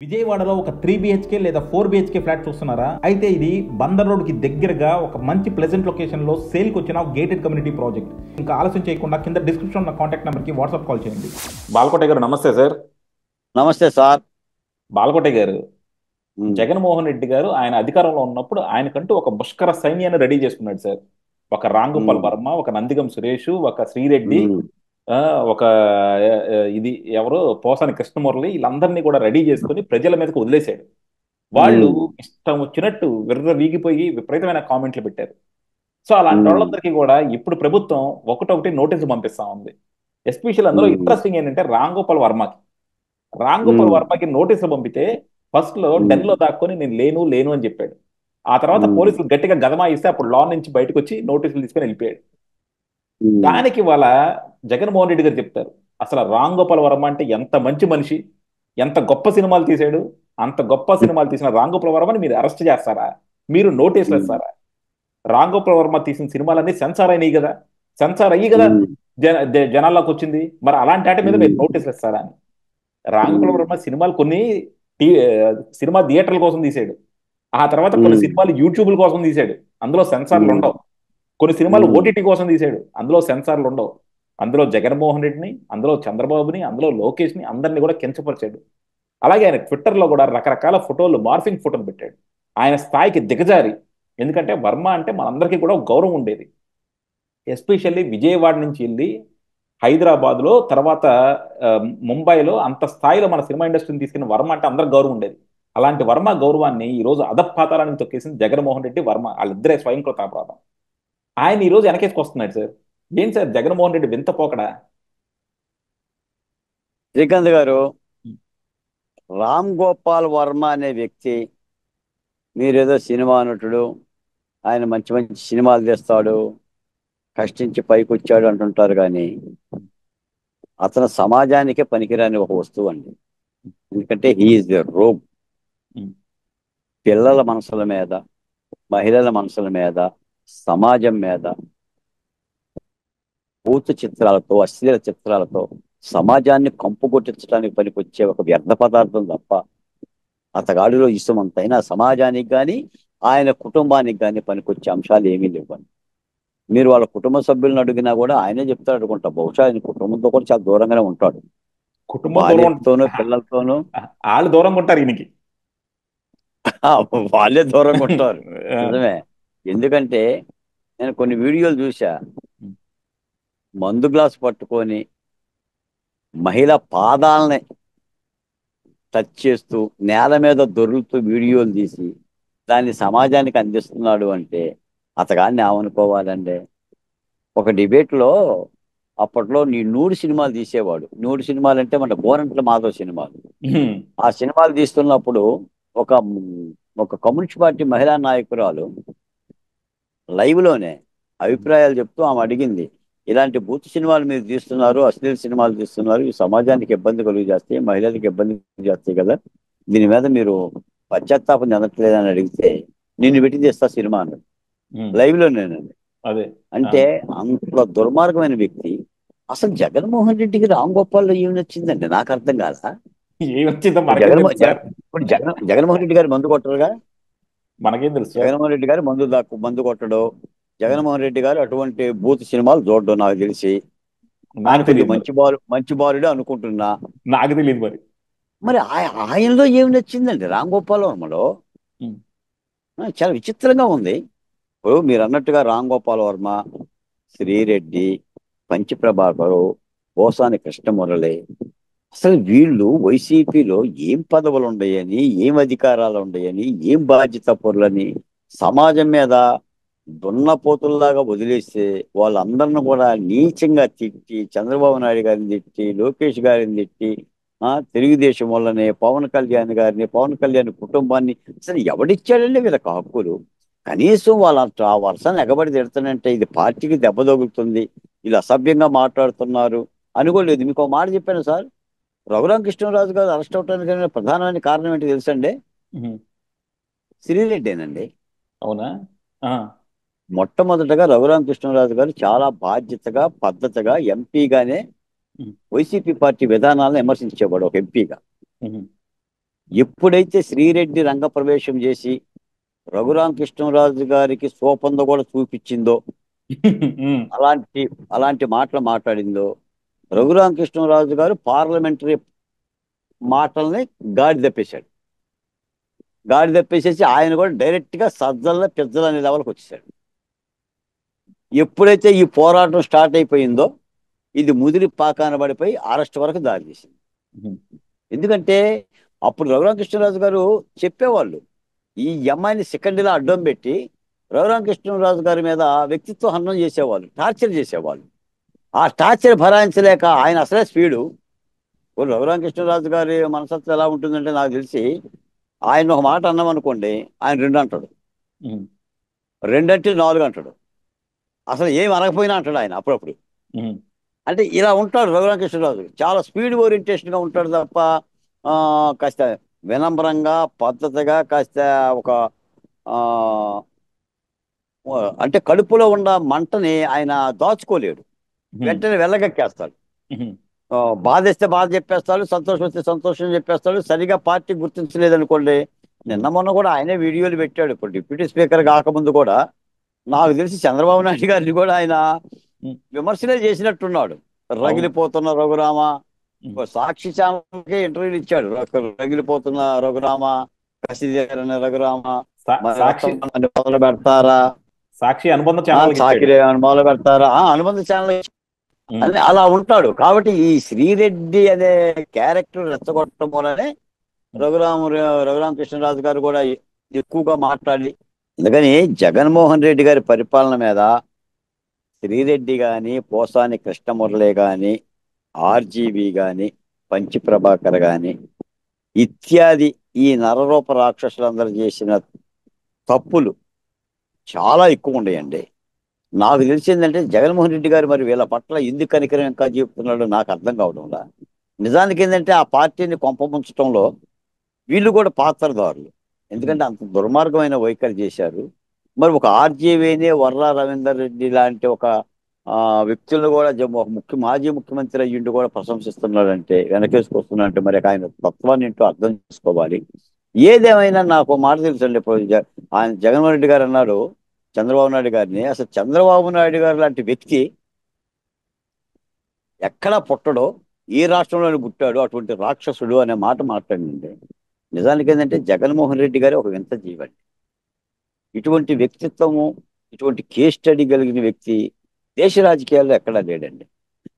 విజయవాడలో ఒక 3 BHK లేదా 4 BHK ఫ్లాట్ చూస్తున్నారా? అయితే ఇది బందర్ రోడ్ కి దగ్గరగా ఒక మంచి ప్లెజెంట్ లొకేషన్ లో సేల్ కి వచ్చిన గేటెడ్ కమ్యూనిటీ ప్రాజెక్ట్. ఇంకా ఆలస్యం చేయకుండా కింద డిస్క్రిప్షన్ ఉన్న కాంటాక్ట్ నెంబర్ కి వాట్సాప్ కాల్ చేయండి. బాలకోట గారు నమస్తే సార్. నమస్తే సార్. బాలకోట గారు, ఉమ్, జగన్మోహన్ రెడ్డి గారు ఆయన అధికారంలో ఉన్నప్పుడు ఆయనకంటూ ఒక పుష్కర సైన్యాన్ని రెడీ చేసుకున్నాడు సార్. ఒక రాంగోపాల్ ఉమ్, వర్మ, ఒక నందిగం సురేష్, ఒక శ్రీరెడ్డి, ఉమ్, ఆ, ఒక ఇది ఎవరు పోసాని కృష్ణమురళి, వీళ్ళందరినీ కూడా రెడీ చేసుకుని ప్రజల మీదకి వదిలేశాడు. వాళ్ళు ఉమ్, ఇష్టం వచ్చినట్టు విర్ర వీగిపోయి విపరీతమైన కామెంట్లు పెట్టారు. సో అలాంటి ఉమ్, వాళ్ళందరికీ కూడా ఇప్పుడు ప్రభుత్వం ఒకటొకటి నోటీసులు పంపిస్తా ఉంది. ఎస్పెషల్ అందులో ఉమ్, ఇంట్రెస్టింగ్ ఏంటంటే రామ్ గోపాల్ ఉమ్, వర్మకి నోటీసులు పంపితే ఫస్ట్ లో ఉమ్, డెన్ లో దాక్కొని నేను లేను లేను అని చెప్పాడు. ఆ తర్వాత ఉమ్, పోలీసులు గట్టిగా గదమాయిస్తే అప్పుడు లా నుంచి బయటకు వచ్చి నోటీసులు తీసుకొని వెళ్ళిపోయాడు. ఉమ్, దానికి వాళ్ళ జగన్మోహన్ రెడ్డి గారు చెప్తారు, అసలు రామ్ గోపాల్ వర్మ అంటే ఎంత మంచి మనిషి, ఎంత గొప్ప సినిమాలు తీశాడు. అంత గొప్ప సినిమాలు తీసిన రామ్ గోపాల్ వర్మని మీరు అరెస్ట్ చేస్తారా? మీరు నోటీసులు ఉమ్, ఇస్తారా? రామ్ గోపాల్ వర్మ తీసిన సినిమాలన్నీ సెన్సార్ అయినాయి కదా, సెన్సార్ అయ్యి కదా ఉమ్, జనాల్లోకి వచ్చింది. మరి అలాంటి వాటి మీద మీరు ఉమ్, నోటీసులు ఇస్తారా అని. రామ్ గోపాల్ ఉమ్, వర్మ సినిమాలు కొన్ని టీ సినిమా థియేటర్ల కోసం తీశాడు. ఆ తర్వాత కొన్ని ఉమ్, సినిమాలు యూట్యూబ్ల కోసం తీశాడు, అందులో సెన్సార్లు ఉమ్, ఉండవు. కొన్ని సినిమాలు ఉమ్, ఓటీటీ కోసం తీశాడు, అందులో సెన్సార్లు ఉండవు. అందులో జగన్మోహన్ రెడ్డిని, అందులో చంద్రబాబుని, అందులో లోకేష్ని అందరినీ కూడా కించపరిచాడు. అలాగే ఆయన ట్విట్టర్లో కూడా రకరకాల ఫోటోలు, మార్ఫింగ్ ఫోటోలు పెట్టాడు. ఆయన స్థాయికి దిగజారి, ఎందుకంటే వర్మ అంటే మనందరికీ కూడా ఒక గౌరవం ఉండేది. ఎస్పెషల్లీ విజయవాడ నుంచి వెళ్ళి హైదరాబాద్లో తర్వాత ఆ, ముంబైలో అంత స్థాయిలో మన సినిమా ఇండస్ట్రీని తీసుకున్న వర్మ అంటే అందరికి గౌరవం ఉండేది. అలాంటి వర్మ గౌరవాన్ని ఈ రోజు అధపాతాళానికి తొక్కేసింది జగన్మోహన్ రెడ్డి, వర్మ వాళ్ళిద్దరే స్వయంకృత అపరాధం. ఆయన ఈ రోజు వెనకేసుకొస్తున్నాడు సార్. ఏంటి సార్ జగన్మోహన్ రెడ్డి వింత పోకడా? శ్రీకాంత్ గారు, రామ్ గోపాల్ వర్మ అనే వ్యక్తి, మీరేదో సినిమా నటుడు, ఆయన మంచి మంచి సినిమాలు తీస్తాడు, కష్టించి పైకి వచ్చాడు అంటుంటారు, కానీ అతను సమాజానికే పనికిరాని ఒక వస్తువు అండి. ఎందుకంటే హీఈస్ ద రోగ్. పిల్లల మనసుల మీద, మహిళల మనసుల మీద, సమాజం మీద భూత చిత్రాలతో, అశ్లీల చిత్రాలతో సమాజాన్ని కంపు కొట్టించడానికి పనికొచ్చే ఒక వ్యర్థ పదార్థం తప్ప అతగాడిలో ఇష్టమంతైనా సమాజానికి కానీ ఆయన కుటుంబానికి కానీ పనికొచ్చే అంశాలు ఏమీ లేవండి. మీరు వాళ్ళ కుటుంబ సభ్యులను అడిగినా కూడా ఆయనే చెప్తాడు అనుకుంటా. బహుశా ఆయన కుటుంబంతో కూడా చాలా దూరంగానే ఉంటాడు, కుటుంబం దూరం భార్యతోనూ పిల్లలతోనూ. వాళ్ళు దూరంగా ఉంటారు ఈయనకి. ఆ, వాళ్ళే దూరంగా ఉంటారు. నిజమే. ఎందుకంటే నేను కొన్ని వీడియోలు చూసా. మందు గ్లాస్ పట్టుకొని మహిళ పాదాలని టచ్ చేస్తూ నేల మీద దొర్లుతూ వీడియోలు తీసి దాన్ని సమాజానికి అందిస్తున్నాడు అంటే అతగాన్ని ఏమనుకోవాలండి. ఒక డిబేట్లో అప్పట్లో నూడు సినిమాలు తీసేవాడు. నూడు సినిమాలు అంటే మన గోరంట్ల మాధవ్ సినిమాలు. ఆ సినిమాలు తీస్తున్నప్పుడు ఒక ఒక కమ్యూనిస్ట్ పార్టీ మహిళా నాయకురాలు లైవ్ లోనే అభిప్రాయాలు చెప్తూ ఆమె అడిగింది, ఇలాంటి బూత్ సినిమాలు మీరు తీస్తున్నారు, అశ్లీల సినిమాలు తీస్తున్నారు, ఈ సమాజానికి ఇబ్బంది కలుగు చేస్తాయి, మహిళలకు ఇబ్బంది చేస్తాయి కదా, దీని మీద మీరు పశ్చాత్తాపం చెందట్లేదని అడిగితే నిన్ను పెట్టి తీస్తా సినిమా అన్నాడు. లైవ్ లోనేనండి. అదే. ఆ. అంటే అంత దుర్మార్గమైన వ్యక్తి. అసలు జగన్మోహన్ రెడ్డికి రామ్ గోపాల్లో ఏమి నచ్చిందండి, నాకు అర్థం కాదా. ఏమొచ్చిందో ఇప్పుడు మనకేం తెలుసు సార్. ఇప్పుడు జగన్మోహన్ రెడ్డి గారు మందు కొట్టరుగా. మనకేం తెలుసు సార్. జగన్మోహన్ రెడ్డి గారు మందు కొట్టడు. జగన్మోహన్ రెడ్డి గారు అటువంటి బూత్ సినిమాలు చూడడం నాకు తెలిసి. ఆయన నాకు కొద్దిగా తెలియదు మరి. మంచి బాలుడే అనుకుంటున్నా. నాకు తెలియదు మరి. మరి ఆయనలో ఏమి నచ్చిందండి రామ్ గోపాల్ వర్మలో. ఉమ్. చాలా విచిత్రంగా ఉంది. ఇప్పుడు మీరు అన్నట్టుగా రామ్ గోపాల్ వర్మ, శ్రీరెడ్డి, పంచి ప్రభాకరు, పోసాని కృష్ణమురళి, అసలు వీళ్ళు వైసీపీలో ఏం పదవులు ఉన్నాయని, ఏం అధికారాలు ఉన్నాయని, ఏం బాధ్యత పరులని సమాజం మీద దున్నపోతుల్లాగా వదిలేస్తే వాళ్ళందరిని కూడా నీచంగా తిట్టి, చంద్రబాబు నాయుడు గారిని తిట్టి, లోకేష్ గారిని తిట్టి, తెలుగుదేశం వల్లనే పవన్ కళ్యాణ్ కుటుంబాన్ని అసలు ఎవడిచ్చాడండి వీళ్ళకి హక్కులు. కనీసం వాళ్ళ ఆ వర్షాన్ని ఎగబడి తిడుతానంటే ఇది పార్టీకి దెబ్బ తగులుతుంది, వీళ్ళు అసభ్యంగా మాట్లాడుతున్నారు అనుకోలేదు. మీకు ఒక మాట చెప్పాను సార్. రఘురామ కృష్ణరాజు గారు అరెస్ట్ అవడానికి ప్రధానమైన కారణం ఏంటి తెలుసండి? ఉహు. శ్రీరెడ్డేనండి. అవునా? ఆ. మొట్టమొదటగా రఘురామ కృష్ణరాజు గారు చాలా బాధ్యతగా, పద్ధతిగా ఎంపీగానే ఉహు. వైసీపీ పార్టీ విధానాలను విమర్శించేవాడు ఒక ఎంపీగా. ఉహు. ఎప్పుడైతే శ్రీరెడ్డి రంగప్రవేశం చేసి రఘురామకృష్ణరాజు గారికి సోపంద కూడా చూపించిందో, ఉమ్, అలాంటి అలాంటి మాటలు మాట్లాడిందో, రఘురామకృష్ణరాజు గారు పార్లమెంటరీ మాటల్ని గాడి తప్పేశాడు. గాడి తప్పేసేసి ఆయన కూడా డైరెక్ట్ గా సజ్జల పిజ్జల అనే లెవెల్కి వచ్చేసాడు. ఎప్పుడైతే ఈ పోరాటం స్టార్ట్ అయిపోయిందో ఇది ముదిరి పాకాన పడిపోయి అరెస్ట్ వరకు దారి తీసింది. ఉమ్, ఎందుకంటే అప్పుడు రఘురామకృష్ణరాజు గారు చెప్పేవాళ్ళు, ఈ అమ్మాయిని సెకండరీలో అడ్డం పెట్టి రఘురామకృష్ణరాజు గారి మీద వ్యక్తిత్వ హననం చేసేవాళ్ళు, టార్చర్ చేసేవాళ్ళు. ఆ టార్చర్ భరాయించలేక ఆయన అసలే స్పీడు. రఘురామకృష్ణరాజు గారి మనస్తత్వం ఎలా ఉంటుందంటే నాకు తెలిసి, ఆయన ఒక మాట అన్నాం అనుకోండి, ఆయన రెండు అంటాడు, ఉమ్, రెండంటే నాలుగు అంటాడు, అసలు ఏమి అనకపోయినా అంటాడు ఆయన అప్పుడప్పుడు. ఉమ్, అంటే ఇలా ఉంటాడు రఘురామకృష్ణరాజు. చాలా స్పీడ్ ఓరియంటేషన్గా ఉంటాడు తప్ప కాస్త వినమ్రంగా పద్ధతిగా కాస్త ఒక ఆ, అంటే కడుపులో ఉన్న మంటని ఆయన దాచుకోలేడు, ఉమ్, వెంటనే వెళ్ళగక్కేస్తాడు. ఉమ్, ఆ, బాధేస్తే బాధ చెప్పేస్తాడు, సంతోషం వస్తే సంతోషం చెప్పేస్తాడు. సరిగా పార్టీ గుర్తించలేదనుకోండి, ఉమ్, నిన్న మొన్న కూడా ఆయనే వీడియోలు పెట్టాడు. ఇప్పుడు డిప్యూటీ స్పీకర్ కాకముందు కూడా నాకు తెలిసి చంద్రబాబు నాయుడు గారిని కూడా ఆయన ఉమ్, విమర్శలే చేసినట్టున్నాడు. అవును. రగిలిపోతున్న రఘురామ, ఉమ్. ఓ సాక్షి ఛానల్కి ఇంటర్వ్యూలు ఇచ్చాడు. రగిలిపోతున్న రఘురామ, కసిదీరని రఘురామ, మరి సాక్షి రక్తం మొదలు పెడతారా, సాక్షి అనుబంధ ఛానల్కి ఇచ్చాడు. చాకిరి మొదలు పెడతారా, అనుబంధ ఛానల్ ఉమ్, అని అలా ఉంటాడు. కాబట్టి ఈ శ్రీరెడ్డి అనే క్యారెక్టర్ రెచ్చగొట్టడం వల్లనే ఉమ్, రఘురామకృష్ణరాజు గారు కూడా ఎక్కువగా మాట్లాడి, అందుకని జగన్మోహన్ రెడ్డి గారి పరిపాలన మీద శ్రీరెడ్డి గాని, పోసాని కృష్ణమురళి గాని, ఆర్జీవి గాని, పంచి ప్రభాకర్ గాని ఇత్యాది ఈ నరరూప రాక్షసులందరూ చేసిన తప్పులు చాలా ఎక్కువ ఉన్నాయండి. నాకు తెలిసిందంటే జగన్మోహన్ రెడ్డి గారు మరి వీళ్ళ పట్ల ఎందుకు కనికరం ఇంకా చెప్తున్నాడో నాకు అర్థం కావడంలా. నిజానికి ఏంటంటే ఆ పార్టీని కొంపముంచడంలో వీళ్ళు కూడా పాత్రదారులు. ఉమ్, ఎందుకంటే అంత దుర్మార్గమైన వైఖరి చేశారు. మరి ఒక ఆర్జీవీని, వర్రా రవీందర్ రెడ్డి లాంటి ఒక వ్యక్తులను కూడా ఒక మాజీ ముఖ్యమంత్రి అయ్యిండు కూడా ప్రశంసిస్తున్నాడంటే, వెనకేసుకొస్తున్నాడంటే మరి ఆయన తత్వాన్ని ఏంటో అర్థం చేసుకోవాలి. ఏదేమైనా నాకు ఒక మాట తెలుసండి. ఇప్పుడు ఆయన జగన్మోహన్ రెడ్డి గారు అన్నాడు చంద్రబాబు నాయుడు గారిని, అసలు చంద్రబాబు నాయుడు గారు లాంటి వ్యక్తి ఎక్కడా పుట్టడో, ఏ రాష్ట్రంలోనే పుట్టాడు అటువంటి రాక్షసుడు అనే మాట మాట్లాడింది. నిజానికి ఏంటంటే జగన్మోహన్ రెడ్డి గారు ఒక వింత జీవండి. ఇటువంటి వ్యక్తిత్వము, ఇటువంటి కేస్ స్టడీ కలిగిన వ్యక్తి దేశ రాజకీయాల్లో ఎక్కడా లేడండి.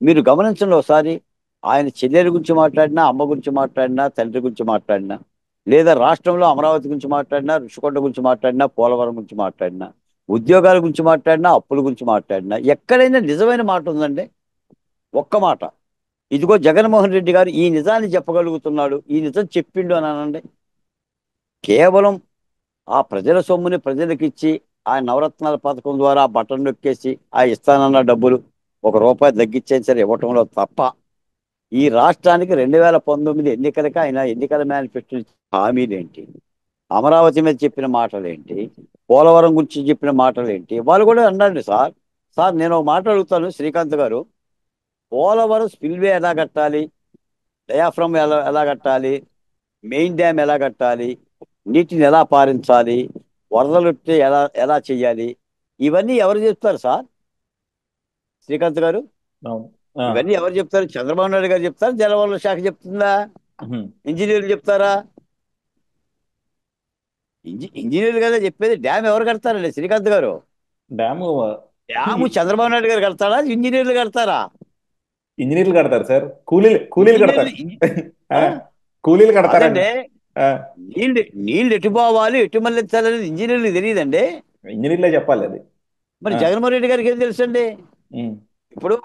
మీరు గమనించండి ఒకసారి, ఆయన చెల్లెల గురించి మాట్లాడినా, అమ్మ గురించి మాట్లాడినా, తండ్రి గురించి మాట్లాడినా, లేదా రాష్ట్రంలో అమరావతి గురించి మాట్లాడినా, ఋషికొండ గురించి మాట్లాడినా, పోలవరం గురించి మాట్లాడినా, ఉద్యోగాల గురించి మాట్లాడినా, అప్పుల గురించి మాట్లాడినా, ఎక్కడైనా నిజమైన మాట ఉందండి? ఒక్క మాట. ఇదిగో జగన్మోహన్ రెడ్డి గారు ఈ నిజాన్ని చెప్పగలుగుతున్నాడు, ఈ నిజం చెప్పిండు అని అనండి. కేవలం ఆ ప్రజల సొమ్ముని ప్రజలకు ఇచ్చి, ఆ నవరత్నాల పథకం ద్వారా బటన్ నొక్కేసి ఆ ఇస్తానన్న డబ్బులు ₹1 తగ్గించేసి సరే ఇవ్వటంలో తప్ప, ఈ రాష్ట్రానికి 2019 ఎన్నికలకి ఆయన ఎన్నికల మేనిఫెస్టో హామీలేంటి, అమరావతి మీద చెప్పిన మాటలేంటి, పోలవరం గురించి చెప్పిన మాటలేంటి, వాళ్ళు కూడా అన్నాడు. సార్ సార్ నేను ఒక మాట అడుగుతాను శ్రీకాంత్ గారు, పోలవరం స్పిల్వే ఎలా కట్టాలి, డయాఫ్రమ్ ఎలా కట్టాలి, మెయిన్ డ్యామ్ ఎలా కట్టాలి, నీటిని ఎలా పారించాలి, వరదలు వస్తే ఎలా ఎలా చెయ్యాలి, ఇవన్నీ ఎవరు చెప్తారు సార్? శ్రీకాంత్ గారు, అవును. ఆ, ఇవన్నీ ఎవరు చెప్తారు? చంద్రబాబు నాయుడు గారు చెప్తారు, జలవనరుల శాఖ చెప్తుందా, ఉమ్. ఇంజనీర్లు చెప్తారా? ఇంజనీర్లు కదా చెప్పేది. డ్యామ్ ఎవరు కడతారండి శ్రీకాంత్ గారు? డ్యాము డ్యాము చంద్రబాబు నాయుడు గారు కడతారా, ఇంజనీర్లు కడతారా? ఇంజనీర్లు కడతారు సార్, కూలీలు కూలీలు ఇంజనీర్లు కడతారు. ఆ, కూలీలు కడతారండి. కాదండి, ఆ, నీళ్ళు నీళ్ళు ఎటు పోవాలి, ఎటు మళ్ళించాలనేది ఇంజనీర్లు తెలియదండి. ఇంజనీర్లే చెప్పాలి అది. మరి ఆ, జగన్మోహన్ రెడ్డి గారికి ఏం తెలుసండి? ఉమ్, ఇప్పుడు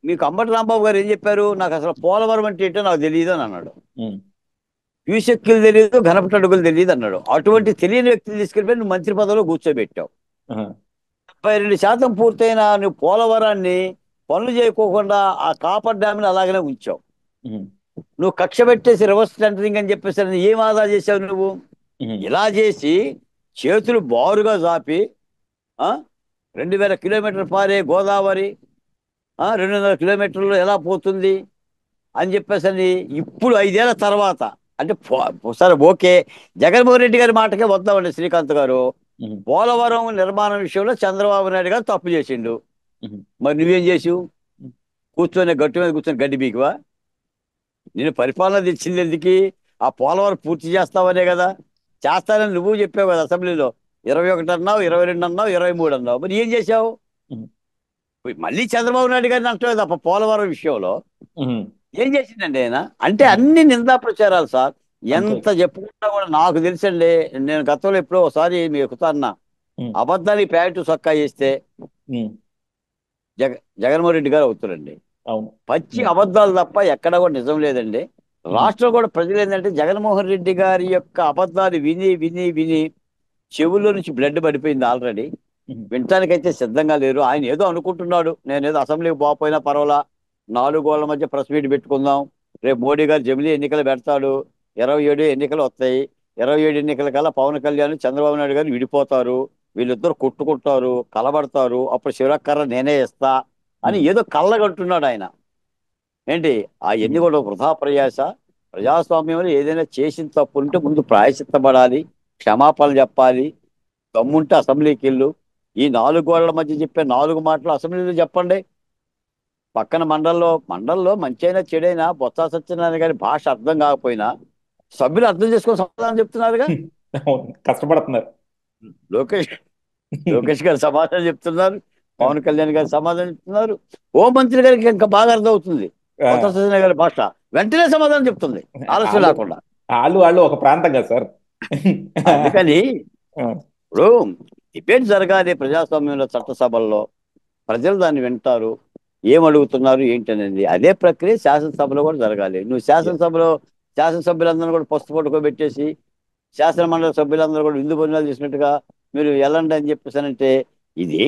మీకు అంబటి రాంబాబు గారు ఏం చెప్పారు, నాకు అసలు పోలవరం అంటే ఏంటో నాకు తెలియదు అని అన్నాడు. ఉమ్, క్యూసెక్కులు తెలియదు, ఘనపటి అడుగులు తెలియదు అన్నాడు. అటువంటి తెలియని వ్యక్తిని తీసుకెళ్ళిపోయి నువ్వు మంత్రి పదవిలో కూర్చోబెట్టావు. ఆహా, 72% పూర్తయిన నువ్వు పోలవరాన్ని పనులు చేయకోకుండా ఆ కాపర్ డ్యామ్ని అలాగనే ఉంచావు. ఉమ్, నువ్వు కక్ష పెట్టేసి రివర్స్ టెండరింగ్ అని చెప్పేసి ఏం ఆదా చేసావు నువ్వు? ఉమ్, ఇలా చేసి చేతులు బారుగా చాపి, ఆ 2000 కిలోమీటర్ పారే గోదావరి 200 కిలోమీటర్లు ఎలా పోతుంది అని చెప్పేసి ఇప్పుడు 5 ఏళ్ల తర్వాత అంటే సరే ఓకే, జగన్మోహన్ రెడ్డి గారి మాటకే వద్దామండి శ్రీకాంత్ గారు. ఉమ్, పోలవరం నిర్మాణం విషయంలో చంద్రబాబు నాయుడు గారు తప్పు చేసిండు. ఉమ్, మరి నువ్వేం చేసావు? ఉమ్, కూర్చొని గట్టు మీద కూర్చొని గడ్డి బీకువా? నేను పరిపాలన తెచ్చింది ఎందుకు? ఆ పోలవరం పూర్తి చేస్తావనే కదా. చేస్తానని నువ్వు చెప్పావు కదా అసెంబ్లీలో. 21 అన్నావు, 22 అన్నావు, 23 అన్నావు. మరి ఏం చేశావు? ఉమ్, మళ్ళీ చంద్రబాబు నాయుడు గారిని అంటావు తప్ప పోలవరం విషయంలో ఉమ్. ఏం చేసిందండి ఆయన? అంటే అన్ని నిందా ప్రచారాలు సార్. అంతే. ఎంత చెప్పుకున్నా కూడా నాకు తెలుసండి. నేను గతంలో ఎప్పుడో ఒకసారి మీకు అన్నా, ఉమ్, అబద్ధానికి ప్యాంటు సొక్కా చేస్తే ఉమ్, జగ జగన్మోహన్ రెడ్డి గారు అవుతారండి. అవును. పచ్చి ఉమ్, అబద్ధాలు తప్ప ఎక్కడ కూడా నిజం లేదండి. ఉమ్, రాష్ట్రం కూడా ప్రజలు ఏంటంటే జగన్మోహన్ రెడ్డి గారి యొక్క అబద్ధాలు విని విని విని చెవుల్లో నుంచి బ్లడ్ పడిపోయింది ఆల్రెడీ. ఉమ్, వినటానికైతే సిద్ధంగా లేరు. ఆయన ఏదో అనుకుంటున్నాడు, నేనేదో అసెంబ్లీకి పోకపోయినా పర్వాలా, 4 గోళ్ల మధ్య ప్రెస్ మీట్ పెట్టుకుందాం, రేపు మోడీ గారు జమిలీ ఎన్నికలు పెడతాడు, 27 ఎన్నికలు వస్తాయి, 27 ఎన్నికల కల్లా పవన్ కళ్యాణ్ చంద్రబాబు నాయుడు గారు విడిపోతారు, వీళ్ళిద్దరు కొట్టుకుంటారు, కలబడతారు, అప్పుడు శివరక్కర్ర నేనే ఇస్తా అని ఉమ్, ఏదో కళ్ళగంటున్నాడు ఆయన. ఏంటి ఆ ఎన్ని ఉమ్, కూడా వృధా ప్రయాస. ప్రజాస్వామ్యంలో ఏదైనా చేసిన తప్పు ఉంటే ముందు ప్రాయశ్చిత్తపడాలి, క్షమాపణలు చెప్పాలి. దమ్ముంటే అసెంబ్లీకి వెళ్ళు. ఈ 4 గోళ్ల మధ్య చెప్పే 4 మాటలు అసెంబ్లీలో చెప్పండి. పక్కన మండల్లో మంచైనా చెడైనా బొత్స సత్యనారాయణ గారి భాష అర్థం కాకపోయినా సభ్యులు అర్థం చేసుకొని సమాధానం చెప్తున్నారుగా. అవును, కష్టపడుతున్నారు. లోకేష్ లోకేష్ గారు సమాధానం చెప్తున్నారు, పవన్ కళ్యాణ్ గారు సమాధానం చెప్తున్నారు, హోంమంత్రి గారికి ఇంకా బాగా అర్థం అవుతుంది ఆ, బొత్స సత్యనారాయణ గారి భాష. వెంటనే సమాధానం చెప్తుంది, ఆలస్యం వాళ్ళు లేకుండా. వాళ్ళు వాళ్ళు ఒక ప్రాంతం కదా సార్. అందుకని ఆ, ఇప్పుడు డిబేట్ జరగాలి ప్రజాస్వామ్యంలో, చట్టసభల్లో. ప్రజలు దాన్ని వింటారు, ఏం అడుగుతున్నారు ఏంటి అనేది. అదే ప్రక్రియ శాసనసభలో కూడా జరగాలి. నువ్వు శాసనసభ్యులందరూ కూడా పసుపు పట్టుకోబెట్టేసి, శాసన మండలి సభ్యులందరూ కూడా విందు భోజనాలు చేసినట్టుగా మీరు వెళ్ళండి అని చెప్పేసానంటే ఇది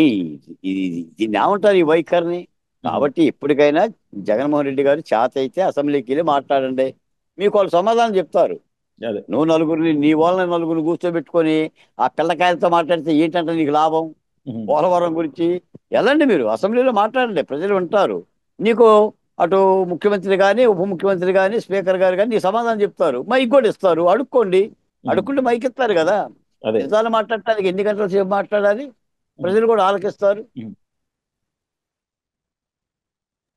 ఇది దీన్ని ఏమంటారు ఈ వైఖరిని? ఉమ్, కాబట్టి ఇప్పటికైనా జగన్మోహన్ రెడ్డి గారు చేత అయితే అసెంబ్లీకి వెళ్ళి మాట్లాడండి, మీకు వాళ్ళు సమాధానం చెప్తారు. అదే. నువ్వు నలుగురిని నీ వాళ్ళని నలుగురిని కూర్చోబెట్టుకొని ఆ పిల్లకాయలతో మాట్లాడితే ఏంటంటే నీకు లాభం? ఉమ్, పోలవరం గురించి వెళ్ళండి, మీరు అసెంబ్లీలో మాట్లాడండి, ప్రజలు వింటారు. నీకు అటు ముఖ్యమంత్రి కానీ, ఉప ముఖ్యమంత్రి కానీ, స్పీకర్ గారు కానీ నీ సమాధానం చెప్తారు, మైక్ కూడా ఇస్తారు, అడుక్కోండి. ఉమ్, అడుక్కుంటే మైక్ ఇస్తారు కదా. అదే. నిజాలు మాట్లాడటానికి ఎన్ని గంటల సేపు మాట్లాడాలి? ఉమ్, ప్రజలు కూడా ఆలకిస్తారు. ఉమ్,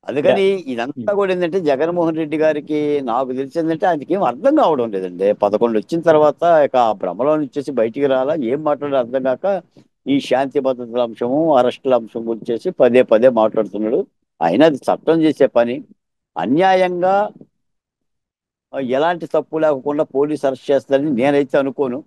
యా. అందుకని ఇదంతా ఉమ్, కూడా ఏంటంటే జగన్మోహన్ రెడ్డి గారికి నాకు తెలిసిందంటే ఆయనకి ఏం అర్థం కావడం లేదండి. 11 వచ్చిన తర్వాత ఇక ఆ భ్రమలో నుంచి బయటికి రాలా, ఏం మాట్లాడాలో అర్థం కాక ఈ శాంతి భద్రతల అంశము, అరెస్టుల అంశం గురించి పదే పదే మాట్లాడుతున్నాడు. అయినా అది చట్టం చేసే పని. అన్యాయంగా ఎలాంటి తప్పు లేకుండా పోలీసు అరెస్ట్ చేస్తారని నేనైతే అనుకోను.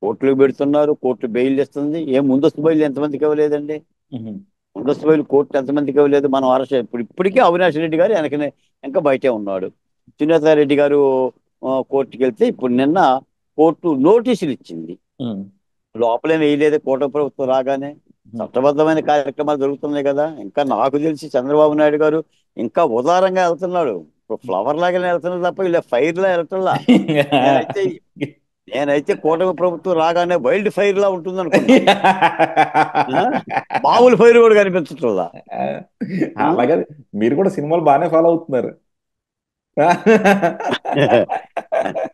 కోర్టులకు పెడుతున్నారు, కోర్టు బెయిల్ ఇస్తుంది. ఏం ముందస్తు బెయిల్ ఎంతమందికి ఇవ్వలేదండి? ఉమ్, ముందస్తు బెయిల్ కోర్టు ఎంతమందికి ఇవ్వలేదు? మనం అరెస్ట్ ఇప్పటికీ అవినాష్ రెడ్డి గారు వెనకనే ఇంకా బయటే ఉన్నాడు. సునీత రెడ్డి గారు కోర్టుకి వెళ్తే ఇప్పుడు నిన్న కోర్టు నోటీసులు ఇచ్చింది. ఉమ్, లోపలే వేయలేదు కూటమి ప్రభుత్వం రాగానే. ఉమ్. చట్టబద్ధమైన కార్యక్రమాలు జరుగుతున్నాయి కదా. ఇంకా నాకు తెలిసి చంద్రబాబు నాయుడు గారు ఇంకా ఉదారంగా వెళ్తున్నాడు. ఇప్పుడు ఫ్లవర్ లాగానే వెళ్తున్నాడు తప్ప ఇలా ఫైర్ లా వెళ్తున్నా. నేనైతే నేనైతే కూటమి ప్రభుత్వం రాగానే వైల్డ్ ఫైర్ లా ఉంటుంది అనుకున్నా. ఆ? మామూలు ఫైర్ కూడా కనిపించట్లా. అలాగే మీరు కూడా సినిమాలు బాగానే ఫాలో అవుతున్నారు.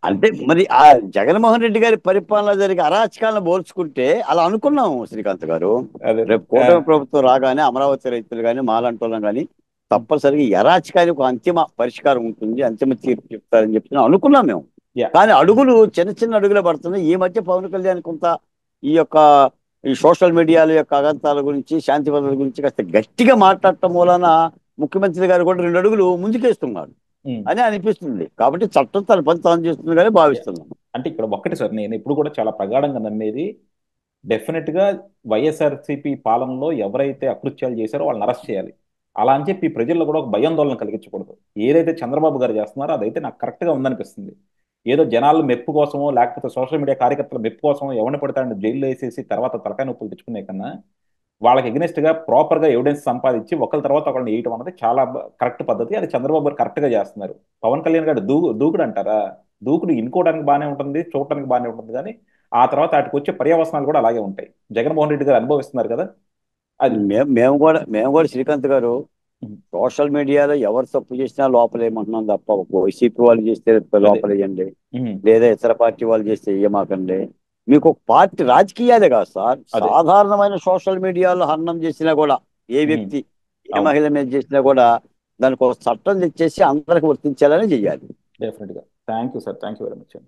అంటే మరి ఆ జగన్మోహన్ రెడ్డి గారి పరిపాలన జరిగే అరాచకాలను పోల్చుకుంటే అలా అనుకున్నాం శ్రీకాంత్ గారు. అదే. రేపు కూటమి ప్రభుత్వం రాగానే అమరావతి రైతులు కానీ, మాలంటోళ్ళం కానీ తప్పనిసరిగా ఈ అరాచకానికి ఒక అంతిమ పరిష్కారం ఉంటుంది, అంతిమ తీర్పు చెప్తారని చెప్పి అనుకున్నాం మేము. యా. కానీ అడుగులు చిన్న చిన్న అడుగులే పడుతున్నాయి. ఈ మధ్య పవన్ కళ్యాణ్ కొంత ఈ యొక్క ఈ సోషల్ మీడియాల యొక్క అగంతాల గురించి, శాంతి భద్రతల గురించి కాస్త గట్టిగా మాట్లాడటం మూలన ముఖ్యమంత్రి గారు కూడా 2 అడుగులు ముందుకేస్తున్నాడు ఉమ్. అని అనిపిస్తుంది. కాబట్టి చట్టం తన పని తాను చేస్తుంది కానీ భావిస్తున్నాం. అంటే ఇక్కడ ఒక్కటి సార్, నేను ఇప్పుడు కూడా చాలా ప్రగాఢంగా నమ్మేది, డెఫినెట్ గా వైఎస్ఆర్సీపీ పాలనలో ఎవరైతే అకృత్యాలు చేశారో వాళ్ళని అరెస్ట్ చేయాలి. అలా అని చెప్పి ప్రజల్లో కూడా ఒక భయాందోళన కలిగించకూడదు. ఏదైతే చంద్రబాబు గారు చేస్తున్నారో అదైతే నాకు కరెక్ట్ గా ఉందనిపిస్తుంది. ఏదో జనాల మెప్పు కోసమో లేకపోతే సోషల్ మీడియా కార్యకర్తల మెప్పు కోసమో ఎవరిని పడతాడని జైల్లో వేసేసి తర్వాత తలకాయ నొప్పులు తెచ్చుకునే కన్నా వాళ్ళకి ఎగ్నెస్ట్ గా ప్రాపర్ గా ఎవిడెన్స్ సంపాదించి ఒకరి తర్వాత ఒకరిని వేయటం అనేది చాలా కరెక్ట్ పద్ధతి. అది చంద్రబాబు గారు కరెక్ట్ గా చేస్తున్నారు. పవన్ కళ్యాణ్ గారు దూకుడు అంటారా? దూకుడు ఇనుకోవడానికి బాగానే ఉంటుంది, చూడటానికి బాగానే ఉంటుంది, కానీ ఆ తర్వాత వాటికి వచ్చే పర్యవసనాలు కూడా అలాగే ఉంటాయి. జగన్మోహన్ రెడ్డి గారు అనుభవిస్తున్నారు కదా అది. మేము కూడా శ్రీకాంత్ గారు ఉమ్. సోషల్ మీడియాలో ఎవరు తప్పు చేసినా లోపలేయమంటున్నాం తప్ప ఒక వైసీపీ వాళ్ళు చేస్తే అదే. లోపలేయండి, ఉమ్. లేదా ఇతర పార్టీ వాళ్ళు చేస్తే వేయమాకండి. మీకు ఒక పార్టీ రాజకీయాలే కాదు సార్, అదే. సాధారణమైన సోషల్ మీడియాలో హరణం చేసినా కూడా, ఏ ఉమ్. వ్యక్తి ఏ అవును. మహిళ మీద చేసినా కూడా దానికి ఒక చట్టం తెచ్చేసి అందరికి వర్తించేలానే చెయ్యాలి. డెఫినెట్గా. Thank you sir, thank you very much.